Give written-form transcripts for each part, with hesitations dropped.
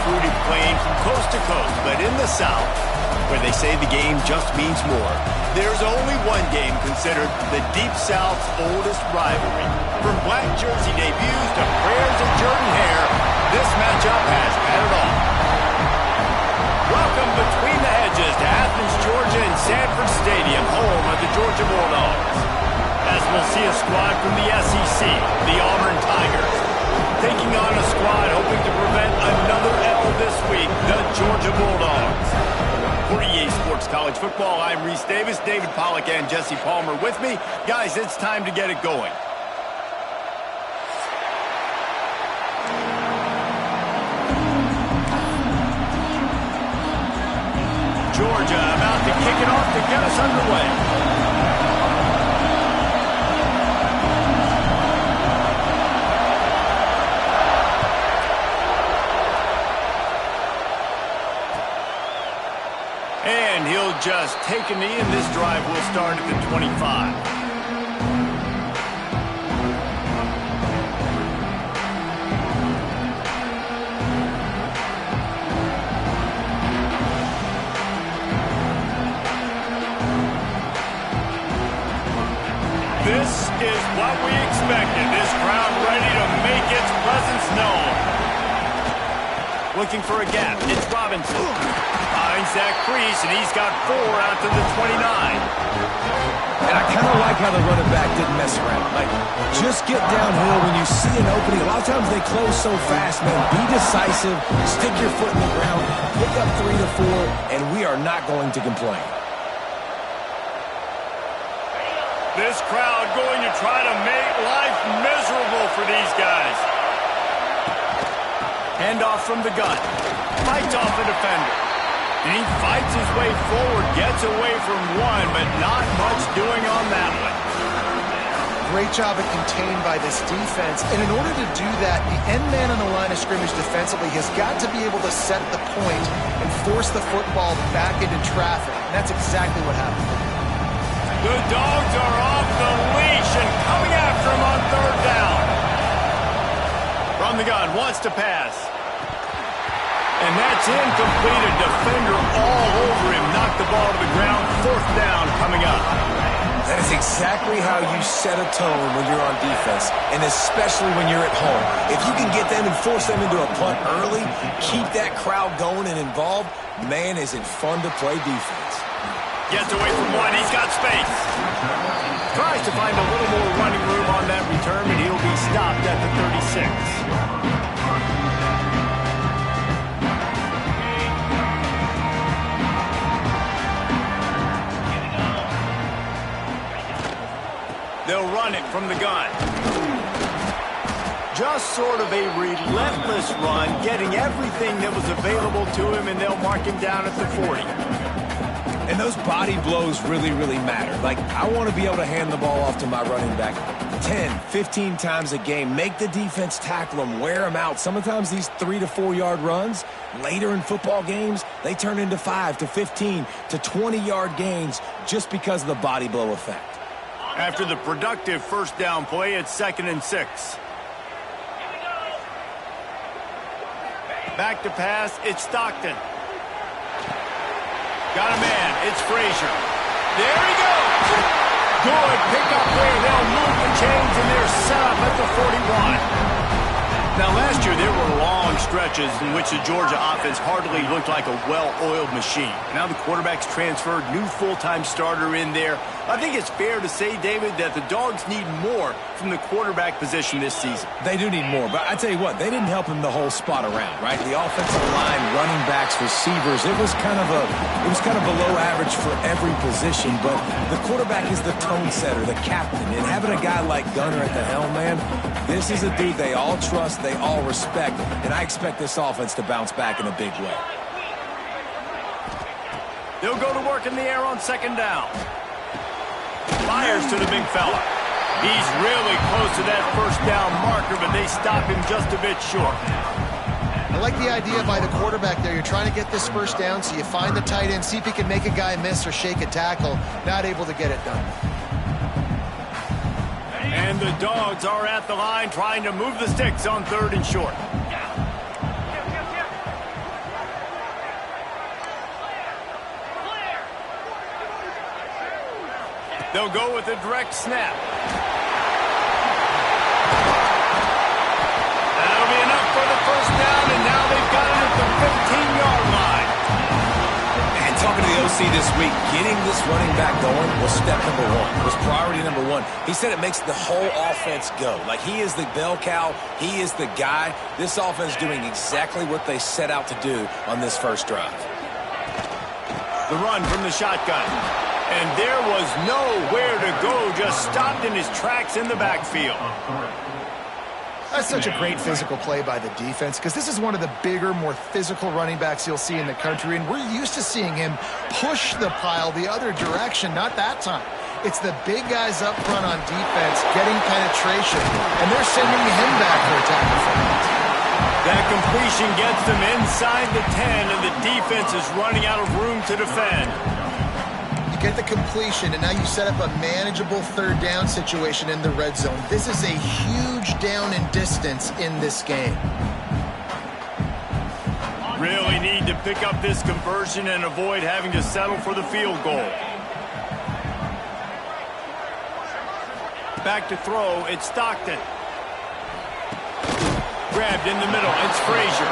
deep-rooted claim from coast to coast, but in the South, where they say the game just means more, there's only one game considered the Deep South's oldest rivalry. From black jersey debuts to prayers of Jordan Hare, this matchup has had it all. Welcome between the hedges to Athens, Georgia and Sanford Stadium, home of the Georgia Bulldogs. As we'll see a squad from the SEC, the Auburn Tigers, taking on a squad hoping to prevent another L this week, the Georgia Bulldogs. For EA Sports College Football, I'm Reese Davis, David Pollack and Jesse Palmer with me. Guys, it's time to get it going. Georgia about to kick it off to get us underway. And he'll just take a knee, and this drive will start at the 25. This is what we expected. This crowd ready to make its presence known. Looking for a gap. It's Robinson. Finds that crease, and he's got 4 out to the 29. And I kind of like how the running back didn't mess around. Like, just get downhill when you see an opening. A lot of times they close so fast, man. Be decisive. Stick your foot in the ground. Pick up 3 to 4, and we are not going to complain. This crowd going to try to make life miserable for these guys. Handoff from the gun. Fights off the defender. And he fights his way forward, gets away from one, but not much doing on that one. Great job of contained by this defense. And in order to do that, the end man on the line of scrimmage defensively has got to be able to set the point and force the football back into traffic. And that's exactly what happened. The Dogs are off the leash and coming after him on 3rd down. From the gun, wants to pass. And that's incomplete. A defender all over him. Knocked the ball to the ground. 4th down coming up. That is exactly how you set a tone when you're on defense, and especially when you're at home. If you can get them and force them into a punt early, keep that crowd going and involved, man, is it fun to play defense. Gets away from one. He's got space. Tries to find a little more running room on that return, and he'll be stopped at the 36. They'll run it from the gun. Just sort of a relentless run, getting everything that was available to him, and they'll mark him down at the 40. And those body blows really, really matter. Like, I want to be able to hand the ball off to my running back 10, 15 times a game. Make the defense tackle them, wear them out. Sometimes these 3 to 4 yard runs, later in football games, they turn into 5 to 15 to 20 yard gains just because of the body blow effect. After the productive 1st down play, it's 2nd and 6. Back to pass, it's Stockton. Got a man, it's Frazier. There he goes! Good pickup there. They'll move the chains, and they're set up at the 41. Now, last year, there were long stretches in which the Georgia offense hardly looked like a well-oiled machine. Now the quarterback's transferred, new full-time starter in there. I think it's fair to say, David, that the Dogs need more from the quarterback position this season. They do need more, but I tell you what, they didn't help him the whole spot around, right? The offensive line, running backs, receivers, it was kind of below average for every position, but the quarterback is the tone setter, the captain, and having a guy like Gunner at the helm, man, this is a dude they all trust, they all respect, and I expect this offense to bounce back in a big way. They'll go to work in the air on 2nd down. Fires to the big fella. He's really close to that 1st down marker, but they stop him just a bit short. I like the idea by the quarterback there. You're trying to get this 1st down, so you find the tight end, see if he can make a guy miss or shake a tackle. Not able to get it done. And the Dogs are at the line trying to move the sticks on 3rd and short. They'll go with a direct snap. That'll be enough for the first down, and now they've got it at the 15-yard line. And talking to the OC this week, getting this running back going was step number one, was priority number one. He said it makes the whole offense go. Like, he is the bell cow. He is the guy. This offense is doing exactly what they set out to do on this first drive. The run from the shotgun. And there was nowhere to go, just stopped in his tracks in the backfield. That's such a great physical play by the defense because this is one of the bigger, more physical running backs you'll see in the country, and we're used to seeing him push the pile the other direction. Not that time. It's the big guys up front on defense getting penetration, and they're sending him back for a tackle for that. That completion gets them inside the 10, and the defense is running out of room to defend. Get the completion, and now you set up a manageable third down situation in the red zone. This is a huge down in distance in this game. Really need to pick up this conversion and avoid having to settle for the field goal. Back to throw, it's Stockton. Grabbed in the middle, it's Frazier.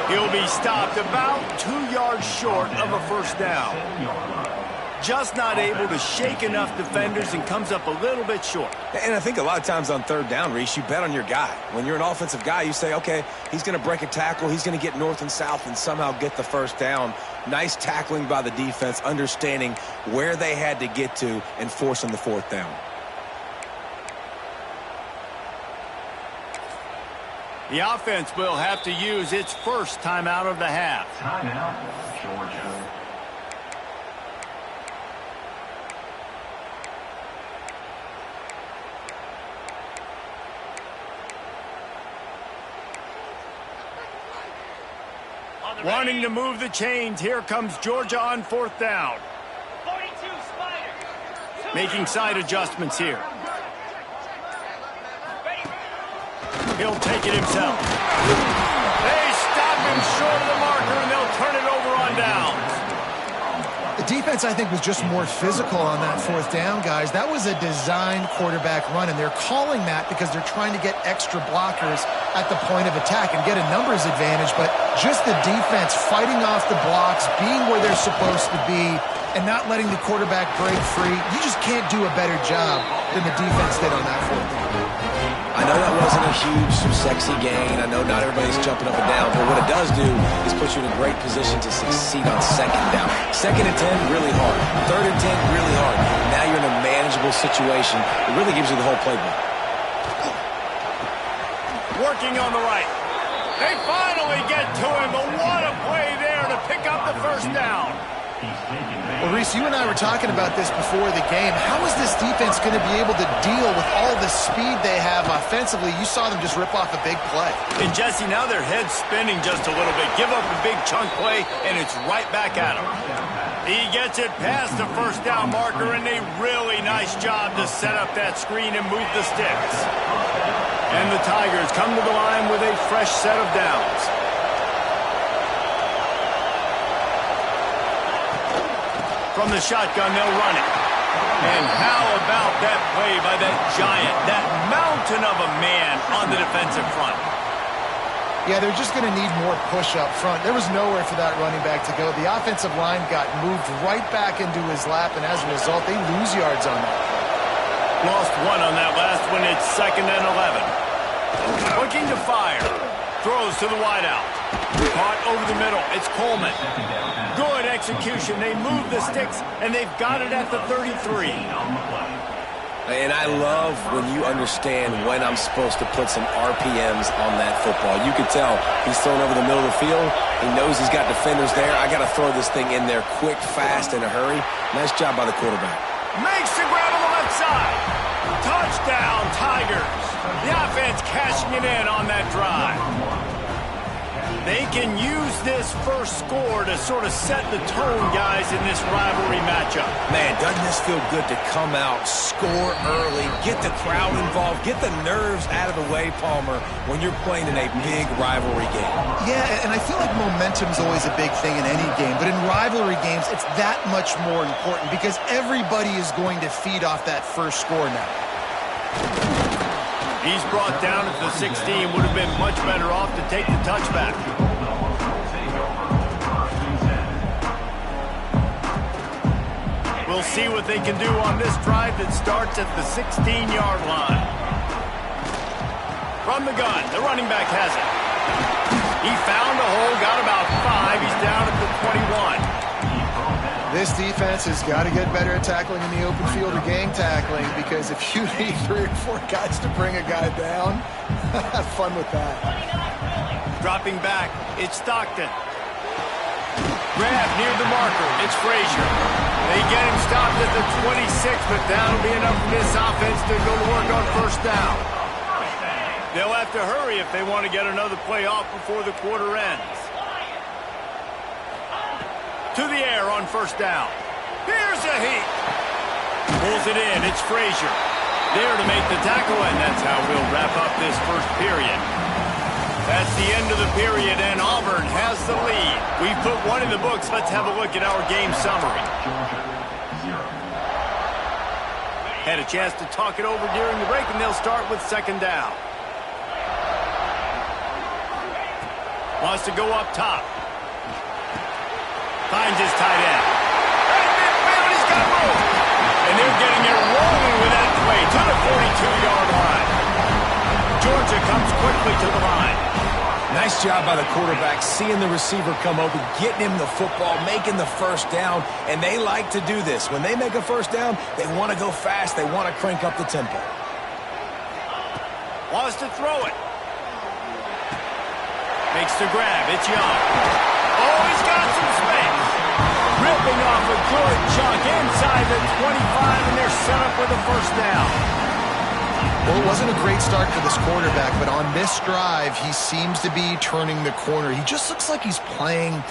He'll be stopped about 2 yards short of a first down. Just not able to shake enough defenders and comes up a little bit short. And I think a lot of times on third down, Reese, you bet on your guy. When you're an offensive guy, you say, okay, he's going to break a tackle, he's going to get north and south and somehow get the first down. Nice tackling by the defense, understanding where they had to get to and forcing the fourth down. The offense will have to use its first timeout of the half. Timeout, Georgia. Wanting to move the chains, here comes Georgia on fourth down. 42 Spider. Making side adjustments here. He'll take it himself. They stop him short of the marker, and they'll turn it over on downs. The defense, I think, was just more physical on that fourth down, guys. That was a designed quarterback run, and they're calling that because they're trying to get extra blockers at the point of attack and get a numbers advantage, but just the defense fighting off the blocks, being where they're supposed to be, and not letting the quarterback break free. You just can't do a better job than the defense did on that fourth down. I know that wasn't a huge, sexy gain. I know not everybody's jumping up and down, but what it does do is put you in a great position to succeed on second down. Second and 10, really hard. Third and 10, really hard. Now you're in a manageable situation. It really gives you the whole playbook. Working on the right. They finally get to him, but what a play there to pick up the first down. Well, Reese, you and I were talking about this before the game. How is this defense going to be able to deal with all the speed they have offensively? You saw them just rip off a big play. And, Jesse, now their head's spinning just a little bit. Give up a big chunk play, and it's right back at him. He gets it past the first down marker, and a really nice job to set up that screen and move the sticks. And the Tigers come to the line with a fresh set of downs. From the shotgun, they'll run it. And how about that play by that giant, that mountain of a man on the defensive front? Yeah, they're just going to need more push up front. There was nowhere for that running back to go. The offensive line got moved right back into his lap, and as a result, they lose yards on that. Lost one on that last one. It's 2nd and 11. Looking to fire. Throws to the wideout. Caught over the middle. It's Coleman. Good execution. They move the sticks, and they've got it at the 33. And I love when you understand when I'm supposed to put some RPMs on that football. You can tell he's thrown over the middle of the field. He knows he's got defenders there. I got to throw this thing in there quick, fast, in a hurry. Nice job by the quarterback. Makes the grab on the left side. Touchdown, Tigers. The offense cashing it in on that drive. They can use this first score to sort of set the tone, guys, in this rivalry matchup. Man, doesn't this feel good to come out, score early, get the crowd involved, get the nerves out of the way, Palmer, when you're playing in a big rivalry game? Yeah, and I feel like momentum's always a big thing in any game, but in rivalry games, it's that much more important because everybody is going to feed off that first score now. He's brought down at the 16. Would have been much better off to take the touchback. We'll see what they can do on this drive that starts at the 16-yard line. From the gun, the running back has it. He found a hole, got about 5. He's down at the 21. This defense has got to get better at tackling in the open field or gang tackling because if you need 3 or 4 guys to bring a guy down, have fun with that. Dropping back, it's Stockton. Grab near the marker, it's Frazier. They get him stopped at the 26, but that'll be enough for this offense to go to work on first down. They'll have to hurry if they want to get another play off before the quarter ends. To the air on first down. Here's a heat. Pulls it in. It's Frazier. There to make the tackle, and that's how we'll wrap up this first period. That's the end of the period, and Auburn has the lead. We've put one in the books. Let's have a look at our game summary. Had a chance to talk it over during the break, and they'll start with second down. Wants to go up top. Finds his tight end. Right midfield, he's got room. And they're getting it rolling with that play to the 42-yard line. Georgia comes quickly to the line. Nice job by the quarterback, seeing the receiver come open, getting him the football, making the first down, and they like to do this. When they make a first down, they want to go fast. They want to crank up the tempo. Wants to throw it. Makes the grab. It's Young. Oh, he's got some space. Ripping off a good chunk inside the 25, and they're set up with a first down. Well, it wasn't a great start for this quarterback, but on this drive, he seems to be turning the corner. He just looks like he's playing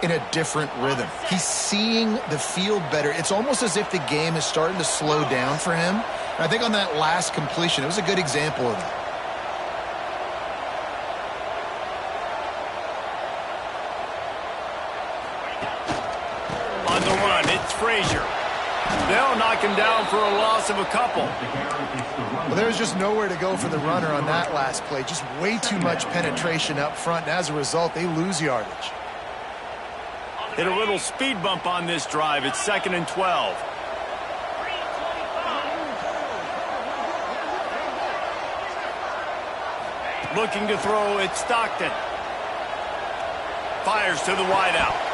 in a different rhythm. He's seeing the field better. It's almost as if the game is starting to slow down for him. And I think on that last completion, it was a good example of that. On the run, it's Frazier. They'll knock him down for a loss of a couple. Well, there's just nowhere to go for the runner on that last play. Just way too much penetration up front, and as a result, they lose yardage. Hit a little speed bump on this drive. It's 2nd and 12. Looking to throw, it's Stockton. Fires to the wideout.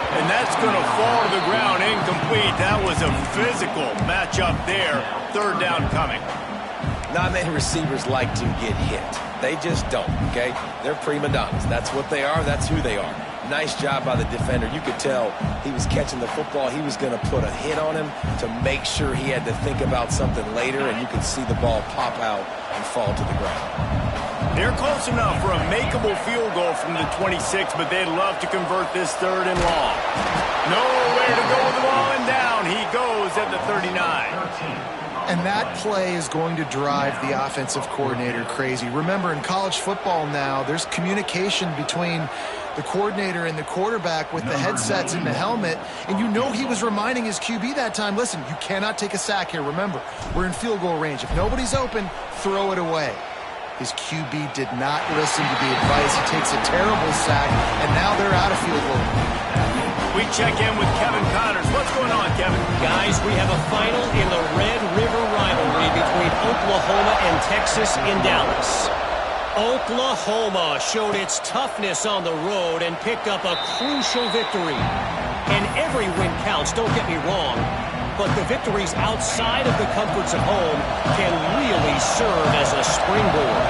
And that's going to fall to the ground incomplete. That was a physical matchup there. Third down coming. Not many receivers like to get hit. They just don't, okay? They're prima donnas. That's what they are. That's who they are. Nice job by the defender. You could tell he was catching the football. He was going to put a hit on him to make sure he had to think about something later, and you could see the ball pop out and fall to the ground. They're close enough for a makeable field goal from the 26, but they'd love to convert this 3rd and long. Nowhere to go with the ball, and down he goes at the 39. And that play is going to drive the offensive coordinator crazy. Remember, in college football now, there's communication between the coordinator and the quarterback with the headsets and the helmet, and you know he was reminding his QB that time, listen, you cannot take a sack here. Remember, we're in field goal range. If nobody's open, throw it away. His QB did not listen to the advice. He takes a terrible sack, and now they're out of field goal. We check in with Kevin Connors. What's going on, Kevin? Guys, we have a final in the Red River rivalry between Oklahoma and Texas in Dallas. Oklahoma showed its toughness on the road and picked up a crucial victory. And every win counts, don't get me wrong. But the victories outside of the comforts of home can really serve as a springboard.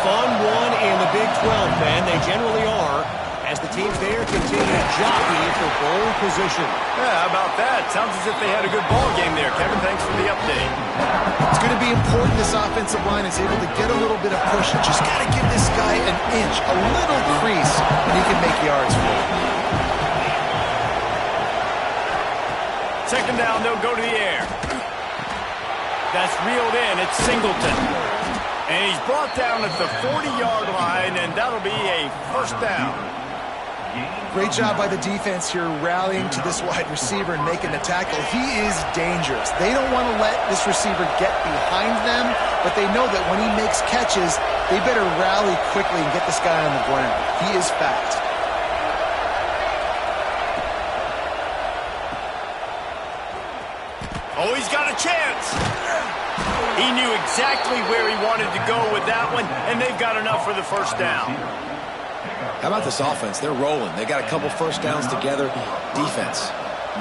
Fun one in the Big 12, man. They generally are, as the teams there continue to jockey for bowl position. Yeah, how about that? Sounds as if they had a good ball game there. Kevin, thanks for the update. It's going to be Really important this offensive line is able to get a little bit of push. Just got to give this guy an inch, a little crease, and he can make yards for it. Second down, they'll go to the air. That's reeled in. It's Singleton. And he's brought down at the 40-yard line, and that'll be a first down. Great job by the defense here rallying to this wide receiver and making the tackle. He is dangerous. They don't want to let this receiver get behind them, but they know that when he makes catches, they better rally quickly and get this guy on the ground. He is fast. Oh, he's got a chance. He knew exactly where he wanted to go with that one, and they've got enough for the first down. How about this offense? They're rolling. They got a couple first downs together. Defense.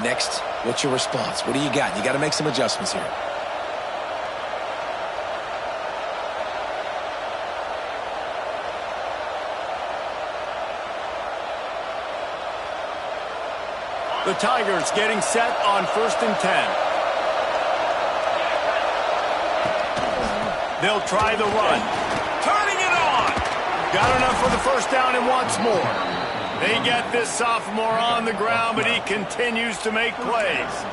Next, what's your response? What do you got? You got to make some adjustments here. The Tigers getting set on 1st and 10. They'll try the run. Turning it on. Got enough for the first down and wants more. They get this sophomore on the ground, but he continues to make plays.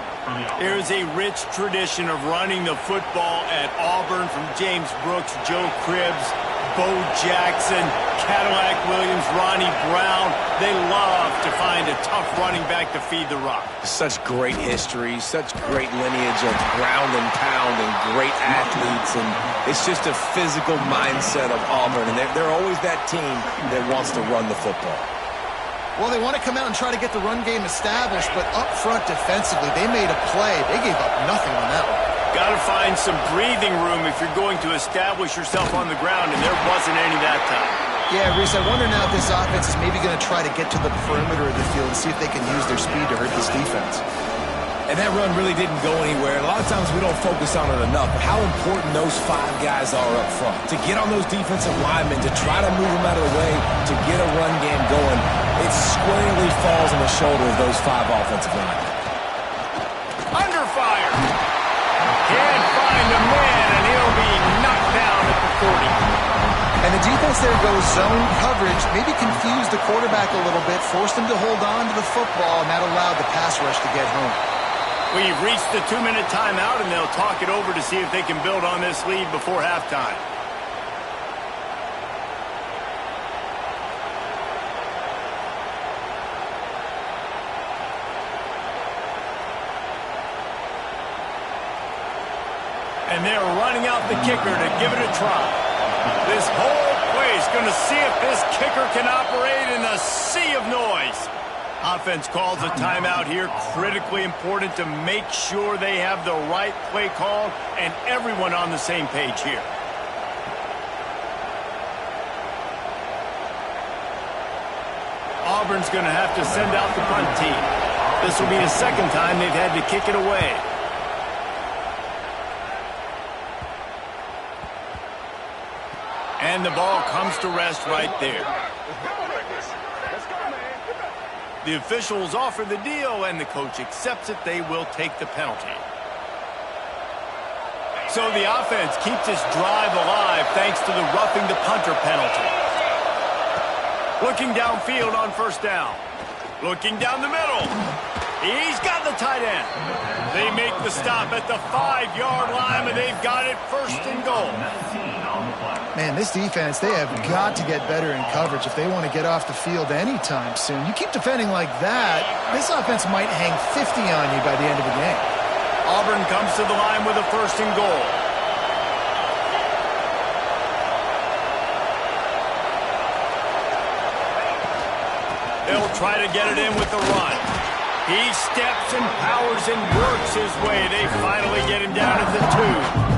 There's a rich tradition of running the football at Auburn from James Brooks, Joe Cribbs, Bo Jackson, Cadillac Williams, Ronnie Brown. They love to find a tough running back to feed the rock. Such great history, such great lineage of ground and pound and great athletes. And it's just a physical mindset of Auburn. And they're always that team that wants to run the football. Well, they want to come out and try to get the run game established, but up front defensively, they made a play. They gave up nothing on that one. Got to find some breathing room if you're going to establish yourself on the ground, and there wasn't any that time. Yeah, Reese, I wonder now if this offense is maybe going to try to get to the perimeter of the field and see if they can use their speed to hurt this defense. And that run really didn't go anywhere. A lot of times we don't focus on it enough, but how important those 5 guys are up front. To get on those defensive linemen, to try to move them out of the way, to get a run game going, it squarely falls on the shoulder of those 5 offensive linemen. Under fire. Can't find a man, and he'll be knocked down at the 40. And the defense there goes zone coverage, maybe confused the quarterback a little bit, forced him to hold on to the football, and that allowed the pass rush to get home. We've reached the 2-minute timeout, and they'll talk it over to see if they can build on this lead before halftime. And they're running out the kicker to give it a try. This whole place going to see if this kicker can operate in a sea of noise. Offense calls a timeout here. Critically important to make sure they have the right play call and everyone on the same page here. Auburn's going to have to send out the punt team. This will be the second time they've had to kick it away. And the ball comes to rest right there. The officials offer the deal, and the coach accepts it. They will take the penalty. So the offense keeps its drive alive thanks to the roughing the punter penalty. Looking downfield on first down. Looking down the middle. He's got the tight end. They make the stop at the 5-yard line, and they've got it first and goal. Man, this defense, they have got to get better in coverage if they want to get off the field anytime soon. You keep defending like that, this offense might hang 50 on you by the end of the game. Auburn comes to the line with a first and goal. They'll try to get it in with the run. He steps and powers and works his way. They finally get him down at the 2.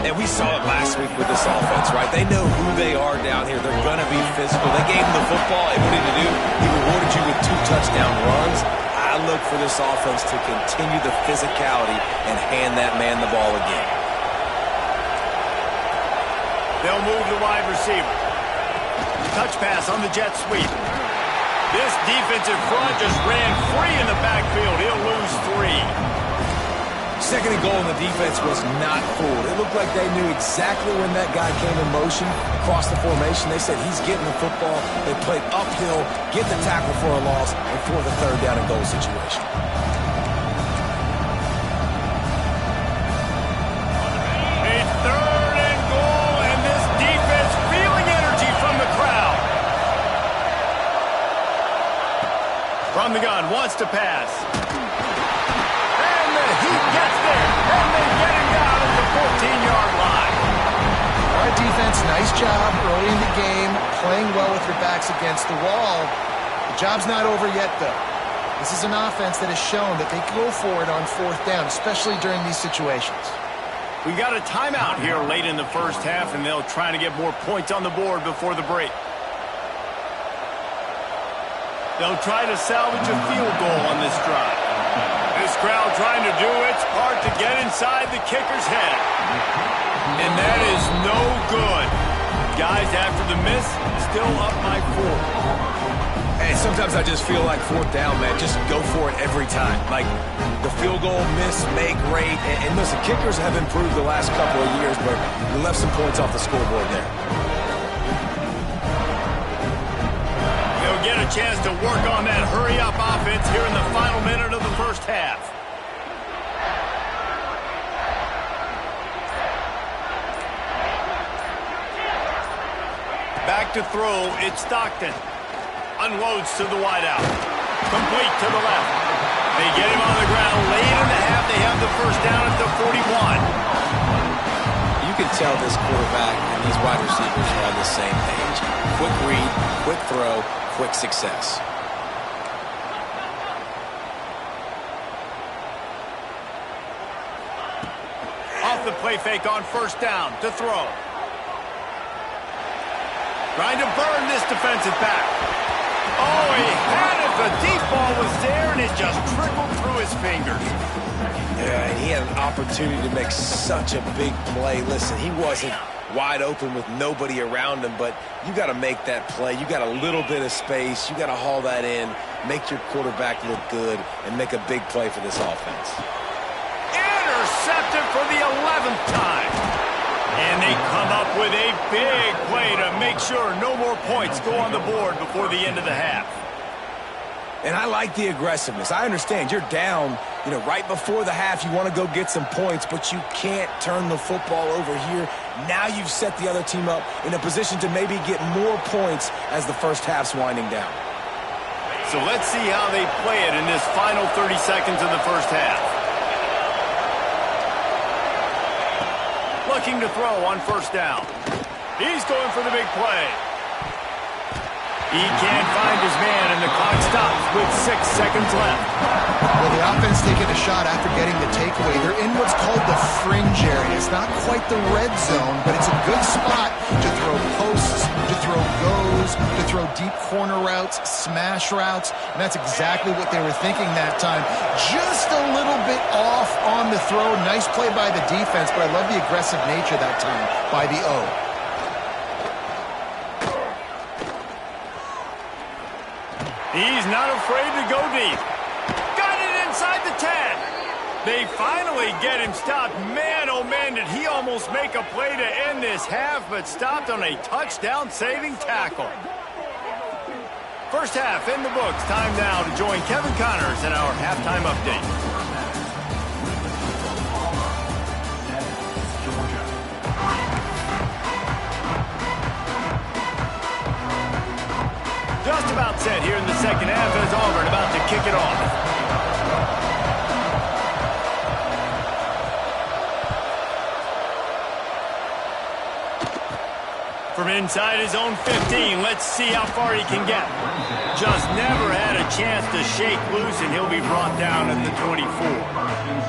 And we saw it last week with this offense, right? They know who they are down here. They're going to be physical. They gave him the football. And what did he do? He rewarded you with 2 touchdown runs. I look for this offense to continue the physicality and hand that man the ball again. They'll move the wide receiver. Touch pass on the jet sweep. This defensive front just ran free in the backfield. He'll lose 3. Second and goal, and the defense was not fooled. It looked like they knew exactly when that guy came in motion across the formation. They said he's getting the football. They played uphill, get the tackle for a loss, and for the third down and goal situation. A third and goal, and this defense feeling energy from the crowd. From the gun, wants to pass. He gets there, and they get him down at the 14-yard line. All right, defense, nice job early in the game, playing well with your backs against the wall. The job's not over yet, though. This is an offense that has shown that they can go for it on fourth down, especially during these situations. We got a timeout here late in the first half, and they'll try to get more points on the board before the break. They'll try to salvage a field goal on this drive. This crowd trying to do its part to get inside the kicker's head. And that is no good. Guys, after the miss, still up by 4. Hey, sometimes I just feel like fourth down, man. Just go for it every time. Like the field goal, miss, make, rate. And listen, kickers have improved the last couple of years, but we left some points off the scoreboard there. They'll get a chance to work on that hurry-up offense here in the final minute of the first half. Back to throw, it's Stockton. Unloads to the wideout. Complete to the left. They get him on the ground. Late in the half, they have the first down at the 41. You can tell this quarterback and these wide receivers are on the same page. Quick read, quick throw, quick success. Off the play fake on first down to throw. Trying to burn this defensive back. Oh, he had it. The deep ball was there, and it just trickled through his fingers. Yeah, and he had an opportunity to make such a big play. Listen, he wasn't wide open with nobody around him, but you got to make that play. You got a little bit of space. You got to haul that in, make your quarterback look good, and make a big play for this offense. Intercepted for the 11th time. And they come up with a big play to make sure no more points go on the board before the end of the half. And I like the aggressiveness. I understand you're down, right before the half. You want to go get some points, but you can't turn the football over here. Now you've set the other team up in a position to maybe get more points as the first half's winding down. So let's see how they play it in this final 30 seconds of the first half. Looking to throw on first down. He's going for the big play. He can't find his man, and the clock stops with 6 seconds left. Well, the offense taking a shot after getting the takeaway. They're in what's called the fringe area. It's not quite the red zone, but it's a good spot to throw posts, to throw goes, to throw deep corner routes, smash routes, and that's exactly what they were thinking that time. Just a little bit off on the throw. Nice play by the defense, but I love the aggressive nature that time by the O. He's not afraid to go deep. Got it inside the 10. They finally get him stopped. Man, oh man, did he almost make a play to end this half, but stopped on a touchdown-saving tackle. First half in the books. Time now to join Kevin Connors in our halftime update. Just about set here in the second half as Auburn about to kick it off. From inside his own 15, let's see how far he can get. Just never had a chance to shake loose, and he'll be brought down at the 24.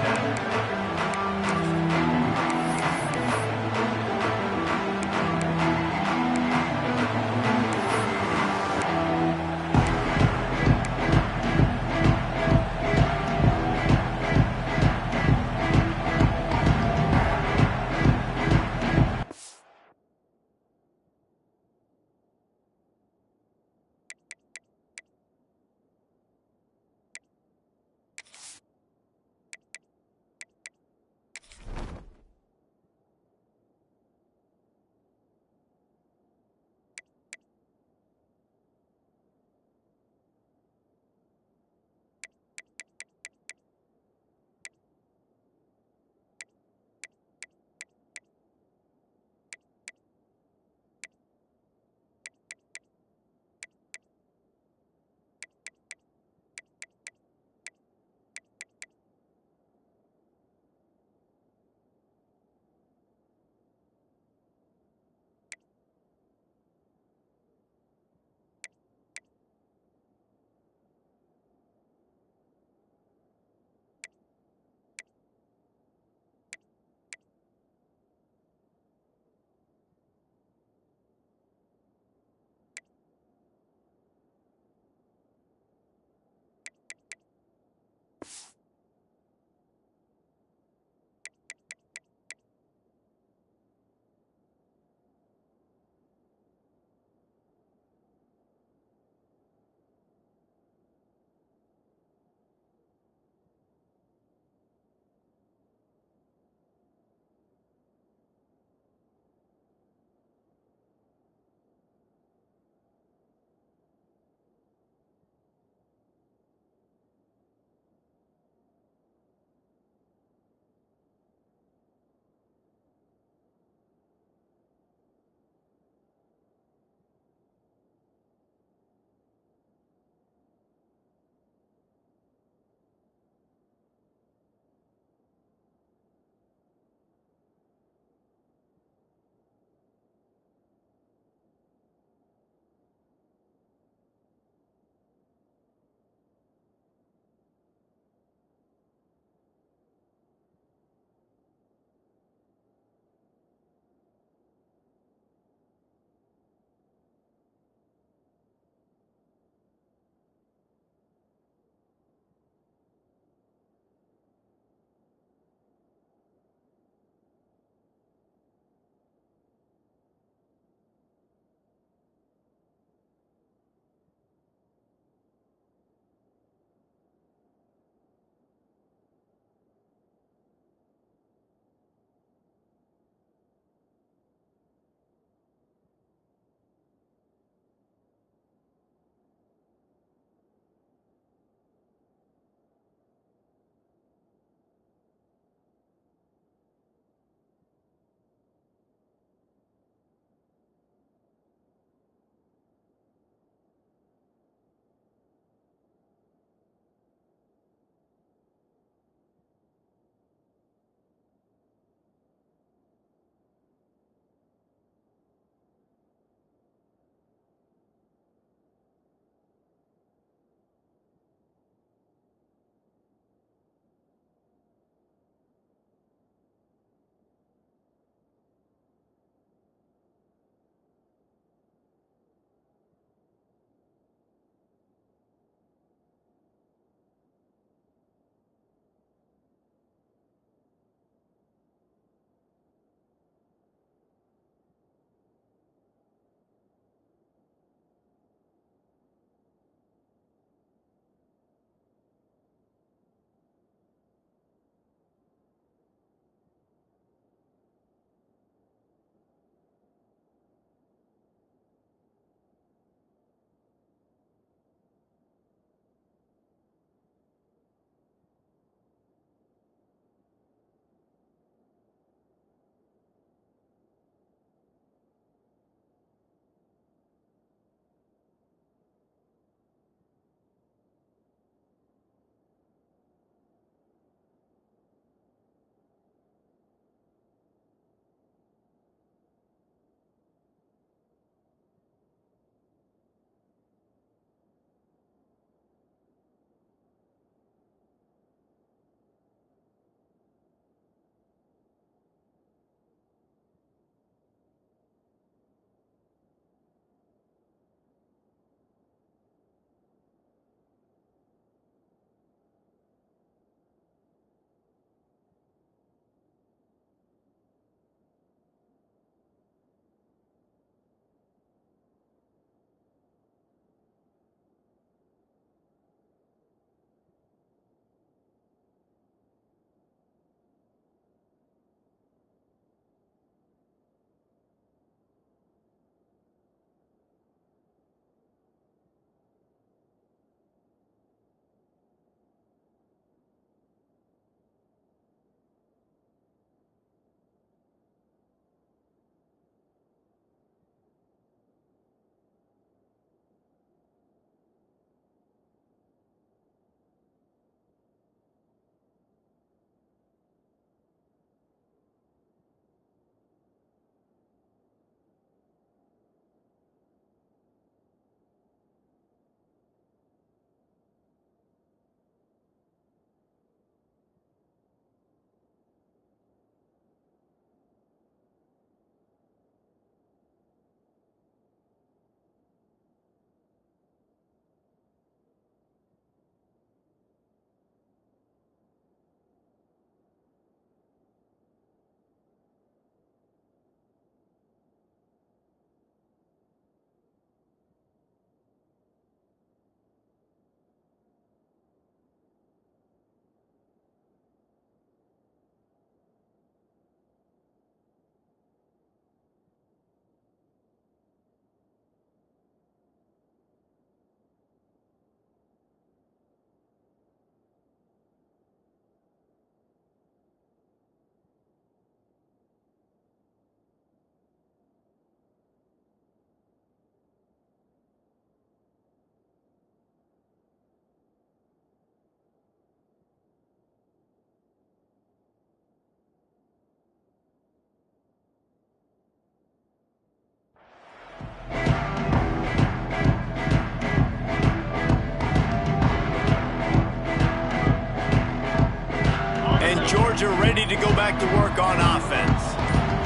go back to work on offense.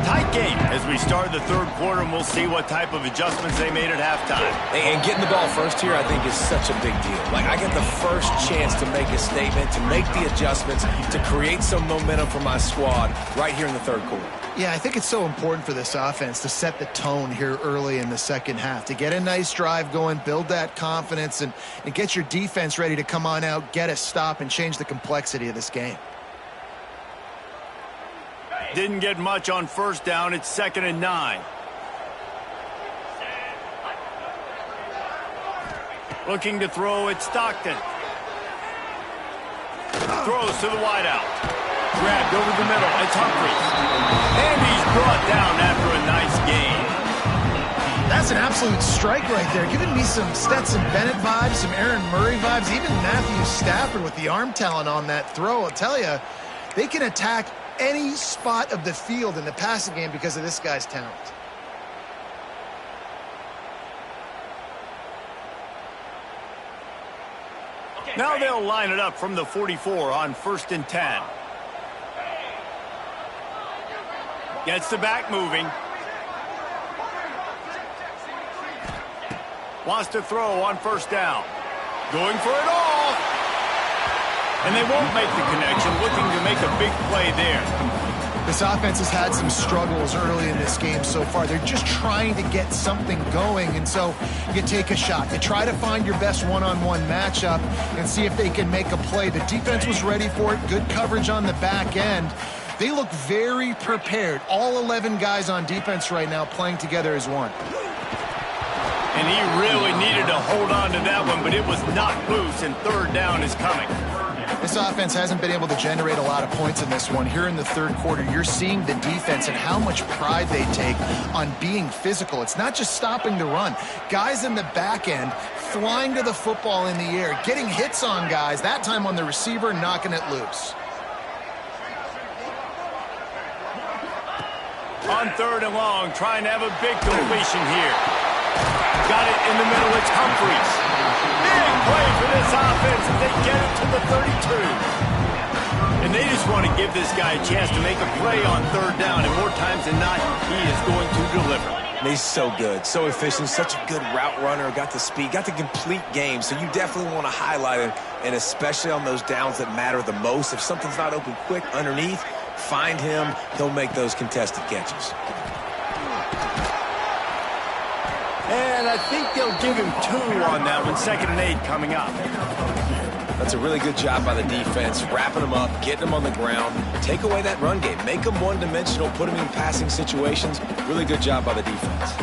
Tight game as we start the third quarter, and we'll see what type of adjustments they made at halftime. And getting the ball first here, I think, is such a big deal. Like, I get the first chance to make a statement, to make the adjustments, to create some momentum for my squad right here in the third quarter. Yeah, I think it's so important for this offense to set the tone here early in the second half, to get a nice drive going, build that confidence, and get your defense ready to come on out, get a stop, and change the complexity of this game. Didn't get much on first down. It's 2nd and 9. Looking to throw at Stockton. Throws to the wideout. Grabbed over the middle. It's Humphries. And he's brought down after a nice gain. That's an absolute strike right there. Giving me some Stetson Bennett vibes, some Aaron Murray vibes, even Matthew Stafford with the arm talent on that throw. I'll tell you, they can attack any spot of the field in the passing game because of this guy's talent. Now they'll line it up from the 44 on 1st and 10. Gets the back moving. Wants to throw on 1st down. Going for it all. And they won't make the connection, looking to make a big play there. This offense has had some struggles early in this game so far. They're just trying to get something going, and so you take a shot. You try to find your best one-on-one matchup and see if they can make a play. The defense was ready for it. Good coverage on the back end. They look very prepared. All 11 guys on defense right now playing together as one. And he really needed to hold on to that one, but it was knocked loose, and 3rd down is coming. This offense hasn't been able to generate a lot of points in this one. Here in the third quarter, you're seeing the defense and how much pride they take on being physical. It's not just stopping the run. Guys in the back end flying to the football in the air, getting hits on guys, that time on the receiver, knocking it loose. On 3rd and long, trying to have a big completion here. Got it in the middle, it's Humphries. Big play for this offense as they get it to the 32. And they just want to give this guy a chance to make a play on 3rd down, and more times than not, he is going to deliver. He's so good, so efficient, such a good route runner, got the speed, got the complete game, so you definitely want to highlight him, and especially on those downs that matter the most. If something's not open quick underneath, find him, he'll make those contested catches. And I think they'll give him 2 on that one. 2nd and 8 coming up. That's a really good job by the defense, wrapping them up, getting them on the ground, take away that run game, make them one-dimensional, put them in passing situations. Really good job by the defense.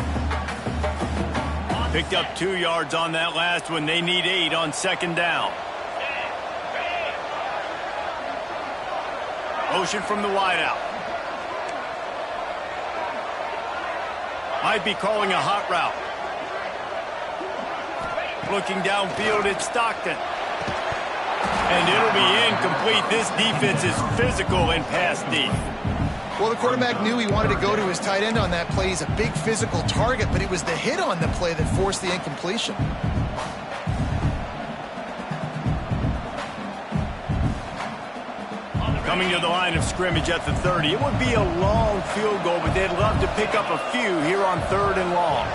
Picked up 2 yards on that last one. They need 8 on 2nd down. Motion from the wideout. Might be calling a hot route. Looking downfield at Stockton. And it'll be incomplete. This defense is physical and pass deep. Well, the quarterback knew he wanted to go to his tight end on that play. He's a big physical target, but it was the hit on the play that forced the incompletion. Coming to the line of scrimmage at the 30. It would be a long field goal, but they'd love to pick up a few here on 3rd and long.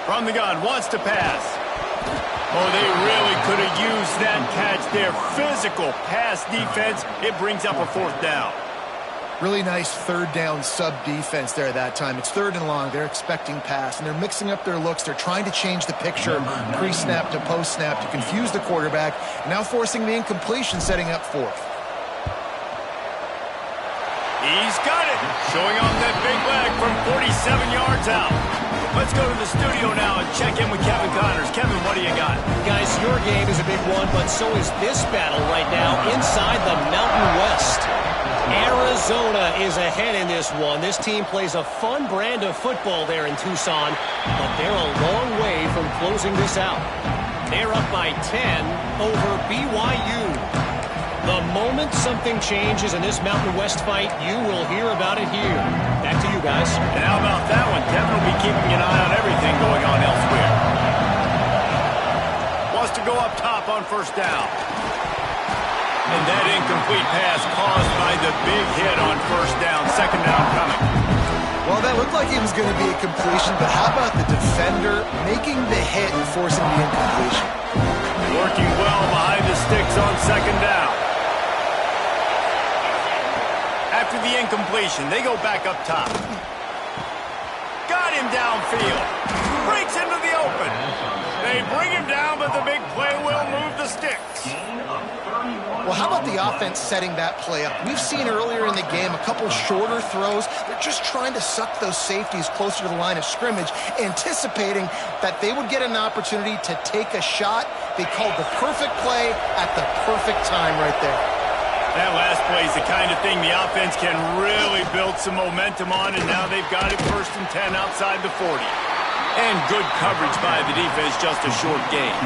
From the gun, wants to pass. Oh, they really could have used that catch there. Physical pass defense. It brings up a 4th down. Really nice 3rd down sub defense there that time. It's 3rd and long. They're expecting pass, and they're mixing up their looks. They're trying to change the picture pre-snap to post-snap to confuse the quarterback, now forcing the incompletion, setting up 4th. He's got it. Showing off that big leg from 47 yards out. Let's go to the studio now and check in with Kevin Connors. Kevin, what do you got? Guys, your game is a big one, but so is this battle right now inside the Mountain West. Arizona is ahead in this one. This team plays a fun brand of football there in Tucson, but they're a long way from closing this out. They're up by 10 over BYU. The moment something changes in this Mountain West fight, you will hear about it here. Back to you guys. And how about that one? Kevin will be keeping an eye on everything going on elsewhere. Wants to go up top on first down. And that incomplete pass caused by the big hit on first down. Second down coming. Well, that looked like it was going to be a completion, but how about the defender making the hit and forcing the incompletion? Working well behind the sticks on second down. After the incompletion, they go back up top. Got him downfield. Breaks into the open. They bring him down, but the big play will move the sticks. Well, how about the offense setting that play up? We've seen earlier in the game a couple shorter throws. They're just trying to suck those safeties closer to the line of scrimmage, anticipating that they would get an opportunity to take a shot. They called the perfect play at the perfect time right there. That last play is the kind of thing the offense can really build some momentum on, and now they've got it 1st and 10 outside the 40. And good coverage by the defense, just a short gain.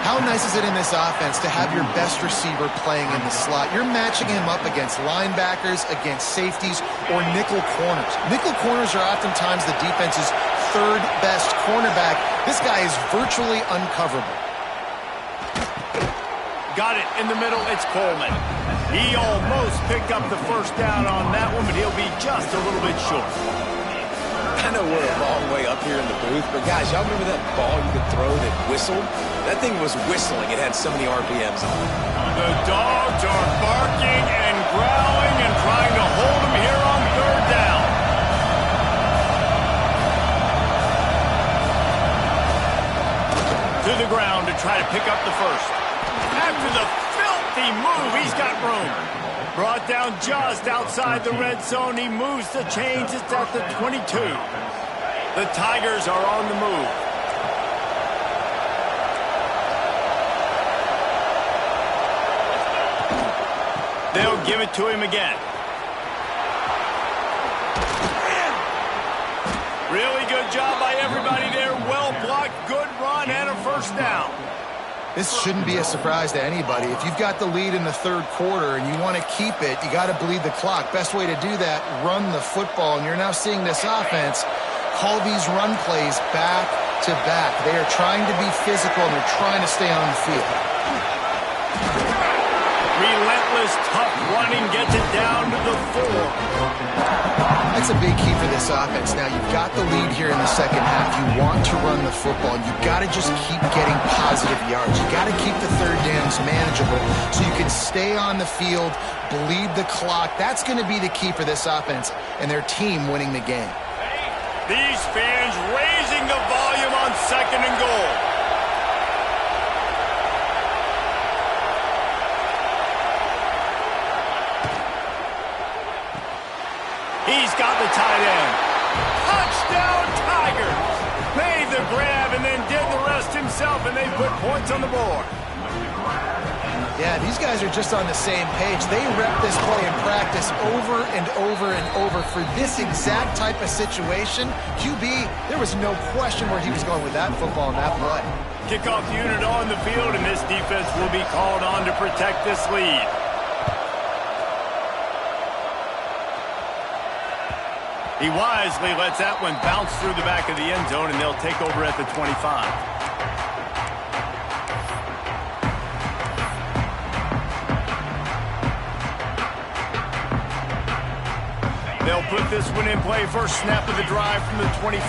How nice is it in this offense to have your best receiver playing in the slot? You're matching him up against linebackers, against safeties, or nickel corners. Nickel corners are oftentimes the defense's third best cornerback. This guy is virtually uncoverable. Got it in the middle, it's Coleman. He almost picked up the first down on that one, but he'll be just a little bit short. I know we're a long way up here in the booth, but guys, y'all remember that ball you could throw that whistled? That thing was whistling. It had so many RPMs on it. The dogs are barking and growling and trying to hold him here on third down. To the ground to try to pick up the first. After the filthy move, he's got room. Brought down just outside the red zone. He moves the chains. It's at the 22. The Tigers are on the move. They'll give it to him again. Really good job by everybody there. Well blocked, good run, and a first down. This shouldn't be a surprise to anybody. If you've got the lead in the third quarter and you want to keep it, you got to bleed the clock. Best way to do that, run the football. And you're now seeing this offense call these run plays back to back. They are trying to be physical and they're trying to stay on the field. Relentless, tough running gets it down to the 4. That's a big key for this offense. Now, you've got the lead here in the second half. You want to run the football. You've got to just keep getting positive yards. You've got to keep the third downs manageable so you can stay on the field, bleed the clock. That's going to be the key for this offense and their team winning the game. These fans raising the volume on second and goal. He's got the tight end. Touchdown, Tigers! Made the grab and then did the rest himself, and they put points on the board. Yeah, these guys are just on the same page. They rep this play in practice over and over and over for this exact type of situation. QB, there was no question where he was going with that football and that play. Kickoff unit on the field, and this defense will be called on to protect this lead. He wisely lets that one bounce through the back of the end zone, and they'll take over at the 25. They'll put this one in play. First snap of the drive from the 25.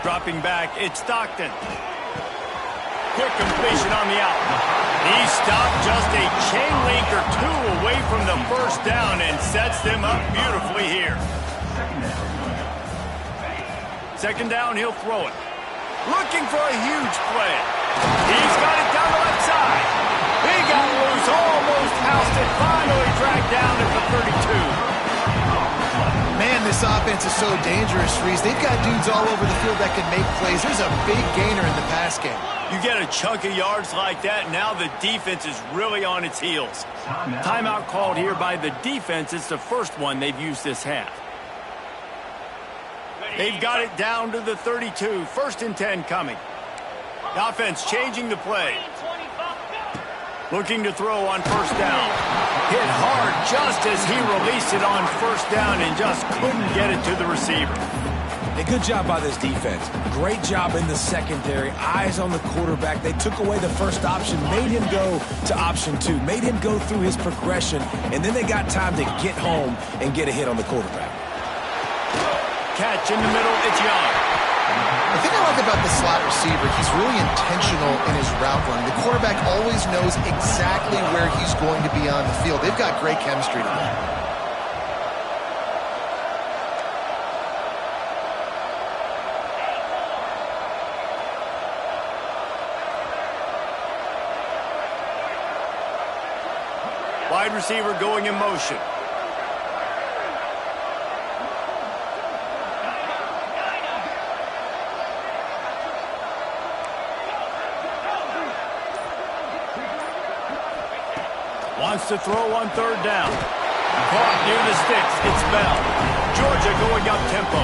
Dropping back, it's Stockton. Quick completion on the out. He stopped just a chain link or two away from the first down and sets them up beautifully here. Second down, he'll throw it. Looking for a huge play. He's got it down the left side. He got loose, almost housed it, finally dragged down at the 32. Man, this offense is so dangerous, Reese. They've got dudes all over the field that can make plays. There's a big gainer in the pass game. You get a chunk of yards like that, now the defense is really on its heels. Timeout called here by the defense. It's the first one they've used this half. They've got it down to the 32. First and 10 coming. The offense changing the play. Looking to throw on first down. Hit hard just as he released it on first down and just couldn't get it to the receiver. They good job by this defense. Great job in the secondary. Eyes on the quarterback. They took away the first option, made him go to option 2, made him go through his progression, and then they got time to get home and get a hit on the quarterback. Catch in the middle, it's Young. The thing I like about the slot receiver, he's really intentional in his route run. The quarterback always knows exactly where he's going to be on the field. They've got great chemistry together. Wide receiver going in motion. Wants to throw on third down. Caught near the sticks. It's Bell. Georgia going up tempo.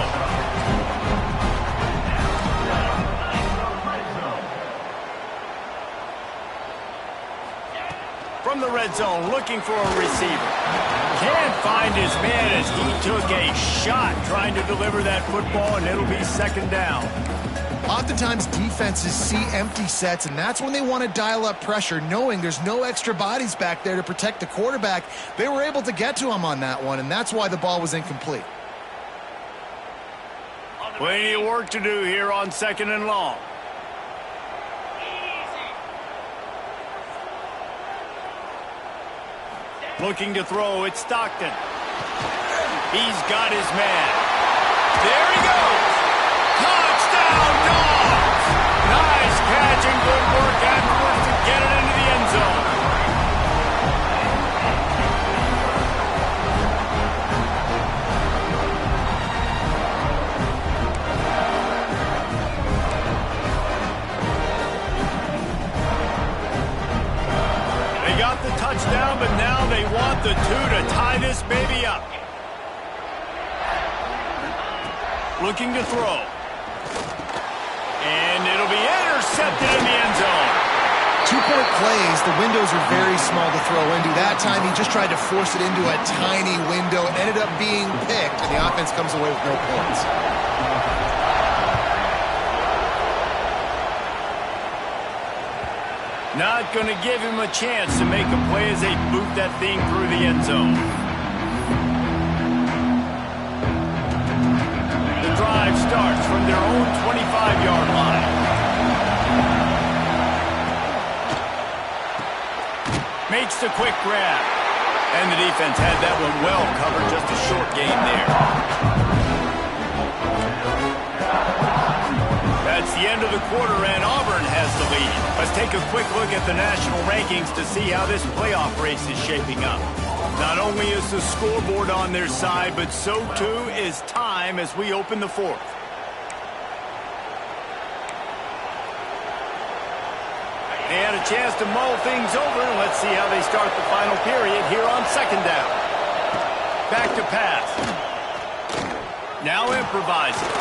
From the red zone, looking for a receiver. Can't find his man as he took a shot trying to deliver that football, and it'll be second down. Oftentimes, defenses see empty sets, and that's when they want to dial up pressure, knowing there's no extra bodies back there to protect the quarterback. They were able to get to him on that one, and that's why the ball was incomplete. Plenty of work to do here on second and long. Looking to throw, it's Stockton. He's got his man. There he goes. Touchdown, Dogs! Nice catch and good work afterwards to get it into the end zone. They got the touchdown, but now they want the 2 to tie this baby up. Looking to throw. And it'll be intercepted in the end zone. 2-point plays, the windows are very small to throw into. That time he just tried to force it into a tiny window. It ended up being picked, and the offense comes away with no points. Not going to give him a chance to make a play as they boot that thing through the end zone. The drive starts from their own 25-yard line. Makes the quick grab. And the defense had that one well covered, just a short gain there. That's the end of the quarter, and Auburn has the lead. Let's take a quick look at the national rankings to see how this playoff race is shaping up. Not only is the scoreboard on their side, but so too is time as we open the fourth. They had a chance to mull things over, and let's see how they start the final period here on second down. Back to pass. Now improvising.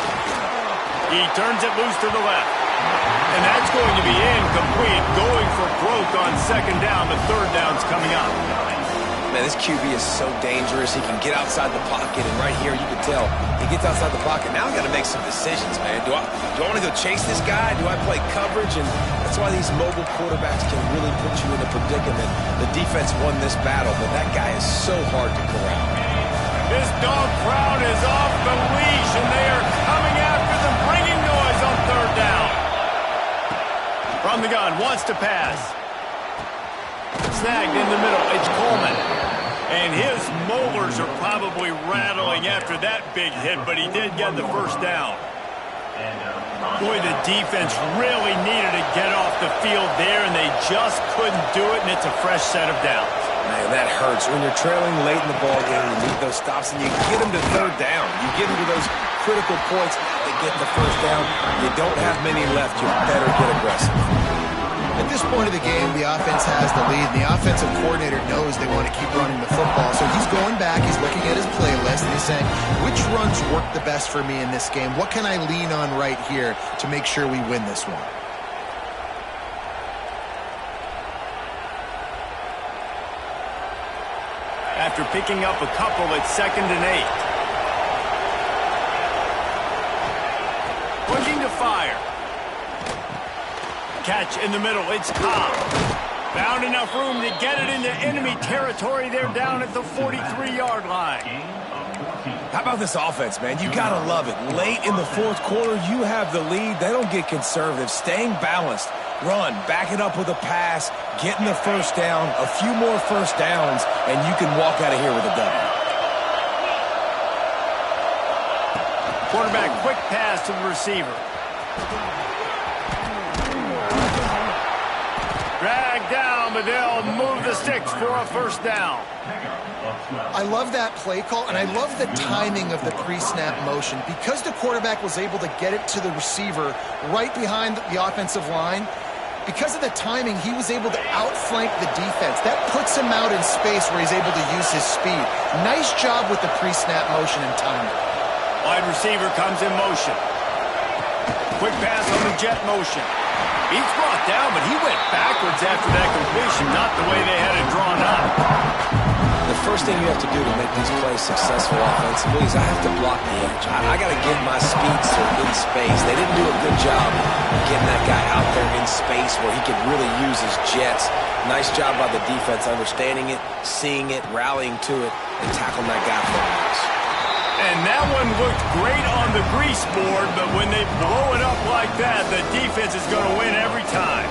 He turns it loose to the left. And that's going to be incomplete. Going for broke on second down. The third down's coming up. Man, this QB is so dangerous. He can get outside the pocket, and right here you can tell he gets outside the pocket. Now I got to make some decisions, man. Do I want to go chase this guy? Do I play coverage? And that's why these mobile quarterbacks can really put you in a predicament. The defense won this battle, but that guy is so hard to corral. This dog crowd is off the leash, and they are coming after them, bringing noise on third down. From the gun, wants to pass. Snagged in the middle, it's Coleman. And his molars are probably rattling after that big hit, but he did get the first down. Boy, the defense really needed to get off the field there, and they just couldn't do it, and it's a fresh set of downs. Man, that hurts. When you're trailing late in the ball game, you need those stops, and you get them to third down. You get them to those critical points to get the first down. You don't have many left. You better get aggressive. At this point of the game, the offense has the lead. The offensive coordinator knows they want to keep running the football. So he's going back, he's looking at his playlist, and he's saying, which runs work the best for me in this game? What can I lean on right here to make sure we win this one? After picking up a couple, it's 2nd and 8. Looking to fire. Catch in the middle. It's Cobb. Found enough room to get it into enemy territory. They're down at the 43-yard line. How about this offense, man? You got to love it. Late in the fourth quarter, you have the lead. They don't get conservative. Staying balanced. Run, back it up with a pass, getting the first down, a few more first downs, and you can walk out of here with a W. Quarterback, quick pass to the receiver. Drag down, but they'll move the sticks for a first down. I love that play call, and I love the timing of the pre-snap motion. Because the quarterback was able to get it to the receiver right behind the offensive line, because of the timing, he was able to outflank the defense. That puts him out in space where he's able to use his speed. Nice job with the pre-snap motion and timing. Wide receiver comes in motion. Quick pass on the jet motion. He's brought down, but he went backwards after that completion, not the way they had it drawn up. The first thing you have to do to make these plays successful offensively is I have to block the edge. I got to get my speedster in space. They didn't do a good job getting that guy out there in space where he could really use his jets. Nice job by the defense understanding it, seeing it, rallying to it, and tackling that guy for a loss. And that one looked great on the grease board, but when they blow it up like that, the defense is going to win every time.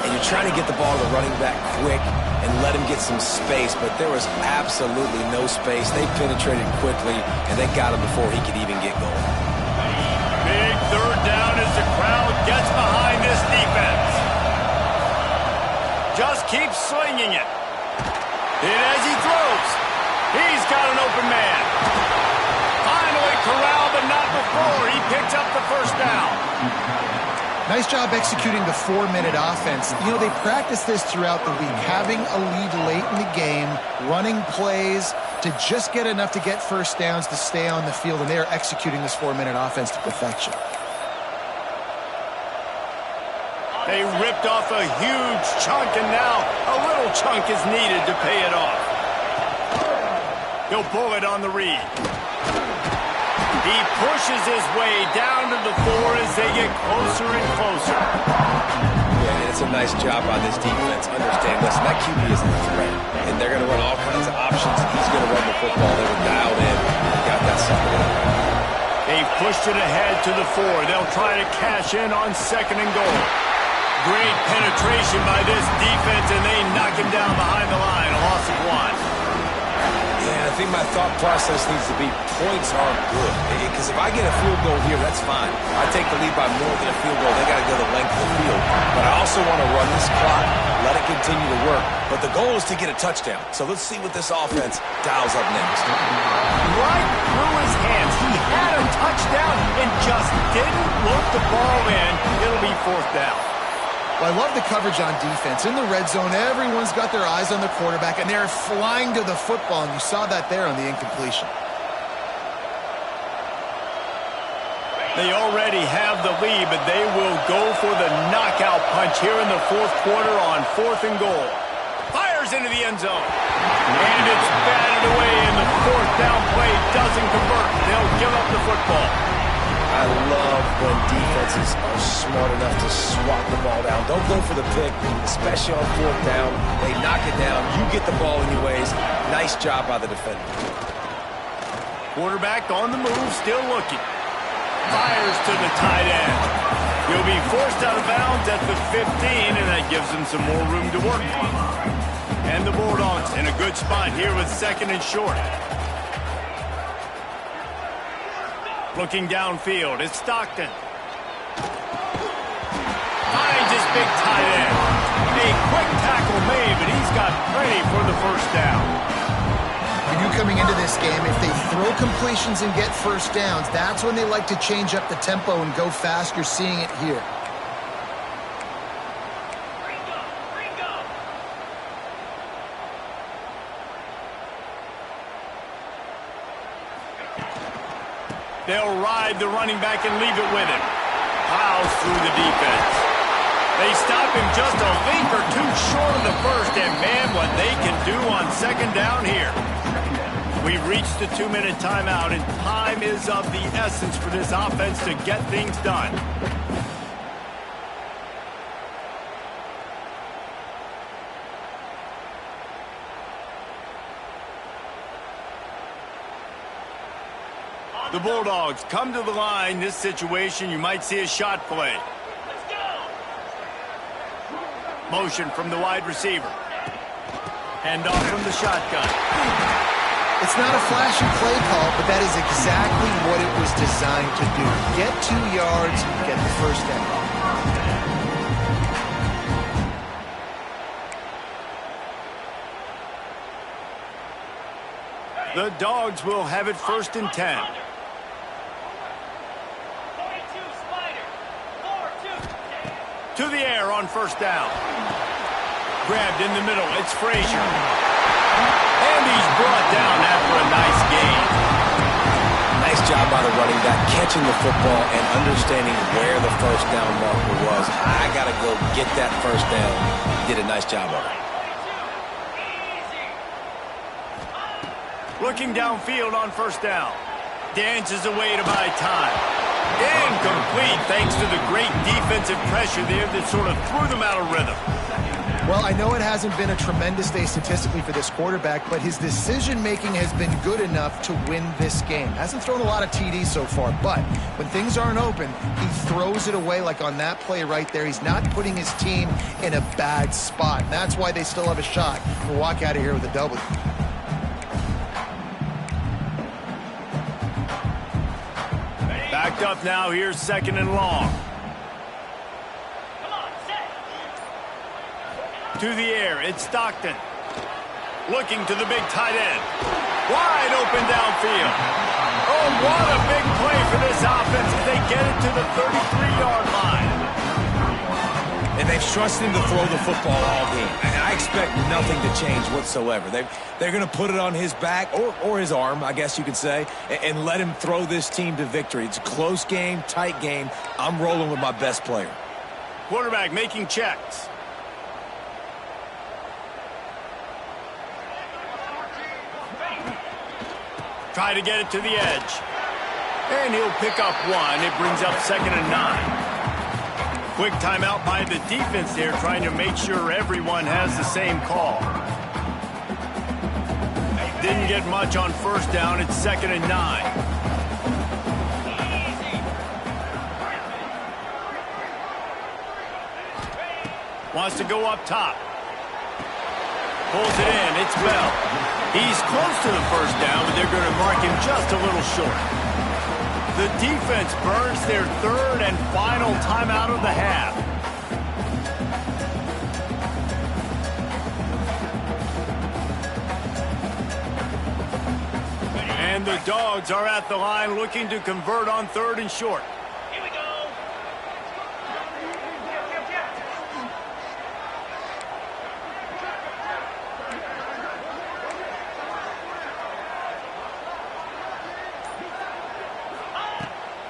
And you're trying to get the ball to the running back quick and let him get some space, but there was absolutely no space. They penetrated quickly, and they got him before he could even get going. Big third down as the crowd gets behind this defense. Just keep slinging it. And as he throws, he's got an open man. Finally corralled, but not before. He picks up the first down. Nice job executing the 4-minute offense. You know, they practice this throughout the week, having a lead late in the game, running plays to just get enough to get first downs to stay on the field, and they are executing this 4-minute offense to perfection. They ripped off a huge chunk, and now a little chunk is needed to pay it off. He'll pull it on the read. He pushes his way down to the 4 as they get closer and closer. Yeah, it's a nice job by this defense. Understand, listen, that QB isn't a threat, and they're going to run all kinds of options. He's going to run the football. They were dialed in. They got that sucker in. They've pushed it ahead to the 4. They'll try to cash in on 2nd and goal. Great penetration by this defense, and they knock him down behind the line. A loss of 1. Yeah, I think my thought process needs to be points are good. Because if I get a field goal here, that's fine. I take the lead by more than a field goal. They got to go the length of the field. But I also want to run this clock, let it continue to work. But the goal is to get a touchdown. So let's see what this offense dials up next. Right through his hands. He had a touchdown and just didn't load the ball in. It'll be 4th down. Well, I love the coverage on defense. In the red zone, everyone's got their eyes on the quarterback, and they're flying to the football, and you saw that there on the incompletion. They already have the lead, but they will go for the knockout punch here in the 4th quarter on 4th and goal. Fires into the end zone. And it's batted away, and the 4th down play doesn't convert. They'll give up the football. I love when defenses are smart enough to swat the ball down. Don't go for the pick, especially on 4th down. They knock it down. You get the ball anyways. Nice job by the defender. Quarterback on the move, still looking. Fires to the tight end. He'll be forced out of bounds at the 15, and that gives him some more room to work. And the Bulldogs in a good spot here with 2nd and short. Looking downfield, it's Stockton. Finds his big tight end. A quick tackle made, but he's got plenty for the first down. We knew coming into this game, if they throw completions and get first downs, that's when they like to change up the tempo and go fast. You're seeing it here. They'll ride the running back and leave it with him. Plows through the defense. They stop him just a leap or two short of the first, and man, what they can do on 2nd down here. We've reached the 2-minute timeout, and time is of the essence for this offense to get things done. The Bulldogs come to the line. This situation, you might see a shot play. Let's go. Motion from the wide receiver. Hand off from the shotgun. It's not a flashy play call, but that is exactly what it was designed to do. Get 2 yards, get the first down. The Dogs will have it 1st and 10. To the air on 1st down. Grabbed in the middle. It's Frazier. And he's brought down after a nice gain. Nice job by the running back, catching the football and understanding where the 1st down marker was. I got to go get that 1st down. Did a nice job of it. Looking downfield on 1st down. Dances away to buy time. Incomplete thanks to the great defensive pressure there that sort of threw them out of rhythm. Well, I know it hasn't been a tremendous day statistically for this quarterback, but his decision-making has been good enough to win this game. Hasn't thrown a lot of TDs so far, but when things aren't open, he throws it away like on that play right there. He's not putting his team in a bad spot. And that's why they still have a shot to walk out of here with a W. Backed up now. Here's 2nd and long. Come on, set. To the air. It's Stockton. Looking to the big tight end. Wide open downfield. Oh, what a big play for this offense as they get it to the 33-yard line. And they've trusted him to throw the football all game. And I expect nothing to change whatsoever. They're going to put it on his back, or his arm, I guess you could say, and let him throw this team to victory. It's a close game, tight game. I'm rolling with my best player. Quarterback making checks. Try to get it to the edge. And he'll pick up 1. It brings up 2nd and 9. Quick timeout by the defense there, trying to make sure everyone has the same call. Didn't get much on 1st down. It's 2nd and 9. Wants to go up top. Pulls it in. It's Bell. He's close to the 1st down, but they're going to mark him just a little short. The defense burns their 3rd and final timeout of the half. And the Dogs are at the line looking to convert on 3rd and short. Here we go.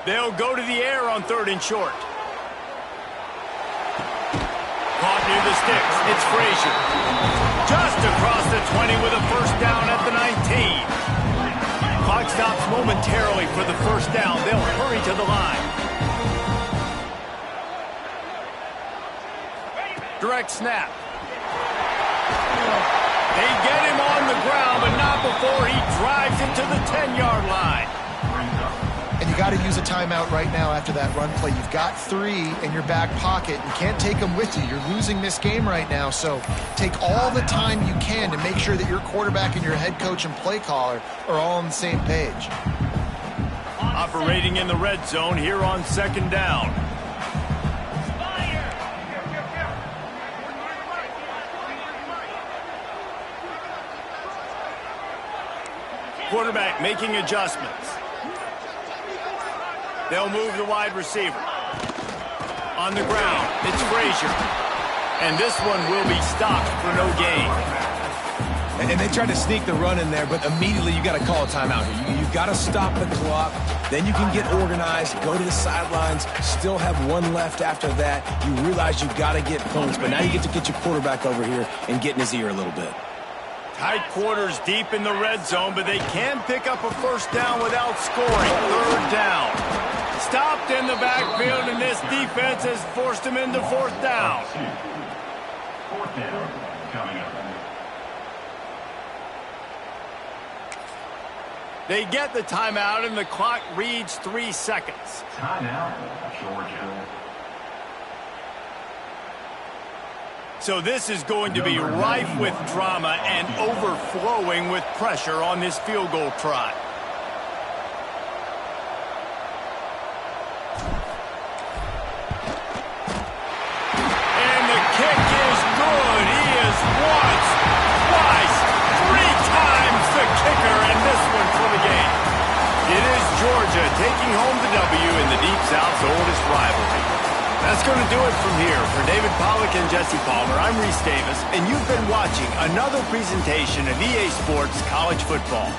They'll go to the air on 3rd and short. Caught near the sticks. It's Frazier. Just across the 20 with a 1st down at the 19. Clock stops momentarily for the 1st down. They'll hurry to the line. Direct snap. They get him on the ground, but not before he drives it to the 10-yard line. And you got to use a timeout right now after that run play. You've got 3 in your back pocket. You can't take them with you. You're losing this game right now. So take all the time you can to make sure that your quarterback and your head coach and play caller are all on the same page. Operating in the red zone here on 2nd down. Quarterback making adjustments. They'll move the wide receiver. On the ground, it's Frazier. And this one will be stopped for no gain. And they tried to sneak the run in there, but immediately you got to call a timeout here. You've got to stop the clock. Then you can get organized, go to the sidelines, still have 1 left after that. You realize you've got to get points, but now you get to get your quarterback over here and get in his ear a little bit. Tight quarters deep in the red zone, but they can pick up a first down without scoring. Third down. Stopped in the backfield, and this defense has forced him into fourth down. Fourth down coming up. They get the timeout, and the clock reads 3 seconds. Timeout, Georgia. So this is going to be rife with drama and overflowing with pressure on this field goal try. And the kick is good. He is once, twice, 3 times the kicker, and this one for the game. It is Georgia taking home the W in the Deep South's oldest rivalry. That's going to do it from here. For David Pollack and Jesse Palmer, I'm Reese Davis, and you've been watching another presentation of EA Sports College Football.